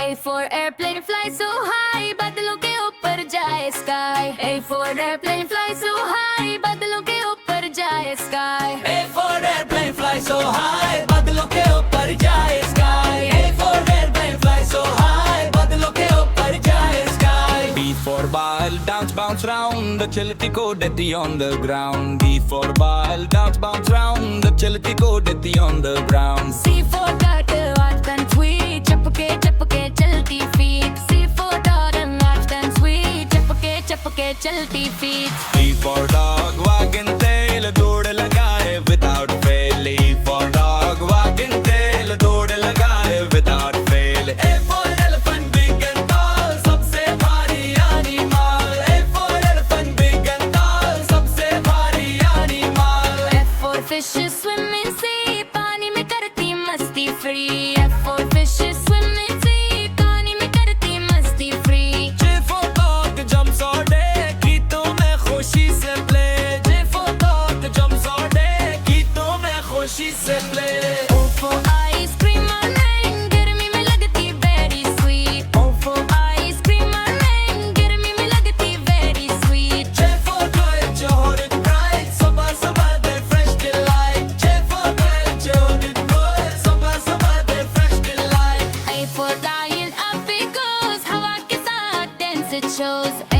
A for airplane fly so high, बादलों के ऊपर जाए sky. A for airplane fly so high, बादलों के ऊपर जाए sky. A for airplane fly so high, बादलों के ऊपर जाए sky. A for airplane fly so high, बादलों के ऊपर जाए sky. B for ball, dance bounce round, चलती को देती on the ground. B for ball, dance bounce round, चलती को देती on the ground. C for cat, watch and tweet, चपके चपके चलती feet. C for dog and watch and sweet, चपके चपके चलती feet. D for dog, wagging tail, दौड़ लगाए without fail. E for dog, wagging tail, दौड़ लगाए without fail. A for elephant big and tall, सबसे भारी animal. A for elephant big and tall, सबसे भारी animal. F for fish swim in sea, पानी में करती मस्ती free. F for fish swim in sea, पानी में करती मस्ती free. J for dog jumps all day, गीतों में खुशी से play. J for dog jumps all day, गीतों में खुशी से play. O for ice cream और rain, गर्मी में लगती very sweet. O for ice cream और rain, गर्मी में लगती very sweet. J for courage, hold it bright, सुबह सुबह दे fresh delight. J for courage, hold it bright, सुबह सुबह दे fresh delight. A for lion, up it goes, हवा के साथ dance it shows.